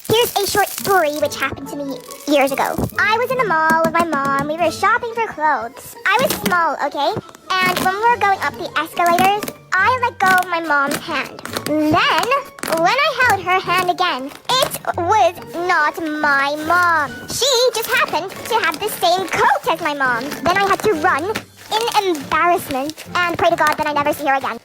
Here's a short story which happened to me years ago. I was in the mall with my mom. We were shopping for clothes. I was small, okay? And when we were going up the escalators, I let go of my mom's hand. Then, when I held her hand again, it was not my mom. She just happened to have the same coat as my mom. Then I had to run in embarrassment and pray to God that I never see her again.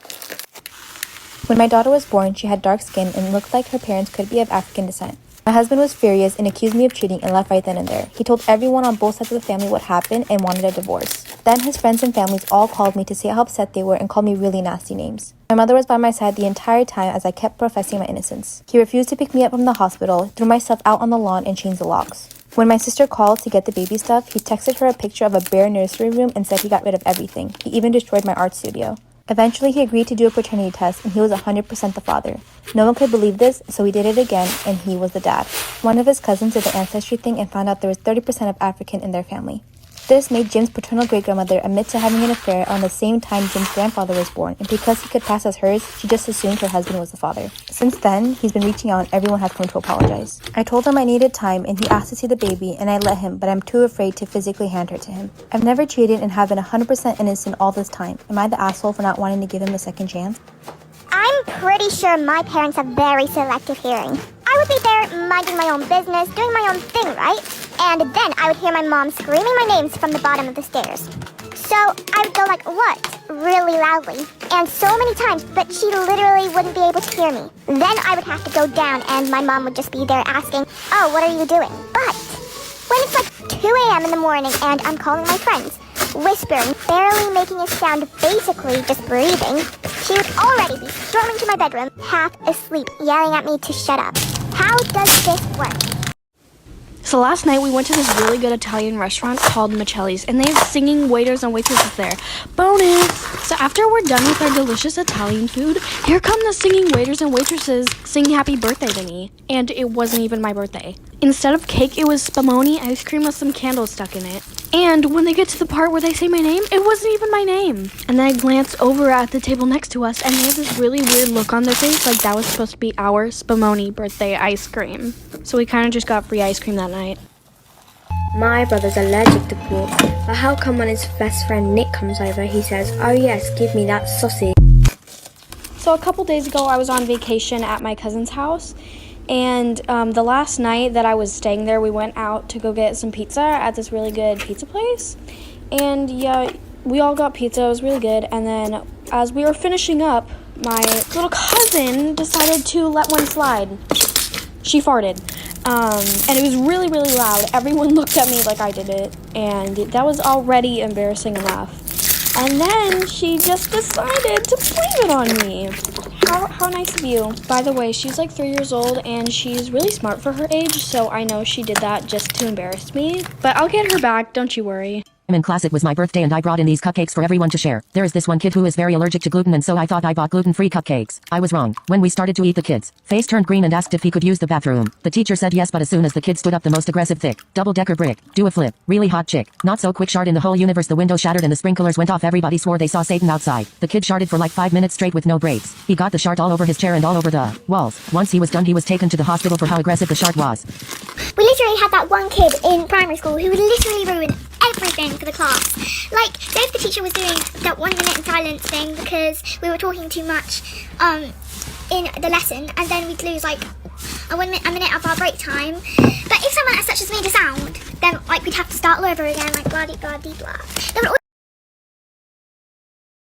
When my daughter was born, she had dark skin and looked like her parents could be of African descent. My husband was furious and accused me of cheating and left right then and there. He told everyone on both sides of the family what happened and wanted a divorce. Then his friends and families all called me to say how upset they were and called me really nasty names. My mother was by my side the entire time as I kept professing my innocence. He refused to pick me up from the hospital, threw myself out on the lawn and changed the locks. When my sister called to get the baby stuff, he texted her a picture of a bare nursery room and said he got rid of everything. He even destroyed my art studio. Eventually, he agreed to do a paternity test, and he was 100% the father. No one could believe this, so he did it again, and he was the dad. One of his cousins did the ancestry thing and found out there was 30% of African in their family. This made Jim's paternal great-grandmother admit to having an affair on the same time Jim's grandfather was born, and because he could pass as hers, she just assumed her husband was the father. Since then, he's been reaching out and everyone has come to apologize. I told him I needed time, and he asked to see the baby, and I let him, but I'm too afraid to physically hand her to him. I've never cheated and have been 100% innocent all this time. Am I the asshole for not wanting to give him a second chance? I'm pretty sure my parents have very selective hearing. I would be there minding my own business, doing my own thing, right? And then I would hear my mom screaming my names from the bottom of the stairs. So I would go like, what? Really loudly. And so many times, but she literally wouldn't be able to hear me. Then I would have to go down and my mom would just be there asking, oh, what are you doing? But when it's like 2 a.m. in the morning and I'm calling my friends, whispering, barely making a sound, basically just breathing, she would already be storming to my bedroom, half asleep, yelling at me to shut up. How does this work? So last night we went to this really good Italian restaurant called Michelli's, and they have singing waiters and waitresses there. Bonus! So after we're done with our delicious Italian food, here come the singing waiters and waitresses singing happy birthday to me. And it wasn't even my birthday. Instead of cake, it was spumoni ice cream with some candles stuck in it. And when they get to the part where they say my name, it wasn't even my name. And then I glanced over at the table next to us, and they had this really weird look on their face, like that was supposed to be our spumoni birthday ice cream. So we kind of just got free ice cream that night. My brother's allergic to pork, but how come when his best friend Nick comes over, he says, oh yes, give me that sausage. So a couple days ago, I was on vacation at my cousin's house, and the last night that I was staying there, we went out to go get some pizza at this really good pizza place. And yeah, we all got pizza, it was really good. And then as we were finishing up, my little cousin decided to let one slide. She farted. And it was really, really loud. Everyone looked at me like I did it, and that was already embarrassing enough. And then she just decided to blame it on me. How nice of you. By the way, she's like 3 years old, and she's really smart for her age, so I know she did that just to embarrass me. But I'll get her back, don't you worry. In class it was my birthday and I brought in these cupcakes for everyone to share. There is this one kid who is very allergic to gluten, and so I thought I bought gluten-free cupcakes. I was wrong. When we started to eat, the kid's face turned green and asked if he could use the bathroom. The teacher said yes, but as soon as the kid stood up, the most aggressive thick double-decker brick, do a flip, really hot chick, not so quick shard in the whole universe, the window shattered and the sprinklers went off. Everybody swore they saw Satan outside. The kid sharded for like 5 minutes straight with no breaks. He got the shart all over his chair and all over the walls. Once he was done, he was taken to the hospital for how aggressive the shart was. We literally had that one kid in primary school who would literally ruin everything for the class. Like, say if the teacher was doing that 1 minute in silence thing because we were talking too much in the lesson, and then we'd lose like a minute of our break time. But if someone as such as made a sound, then like we'd have to start all over again, like blah dee blah dee blah. There would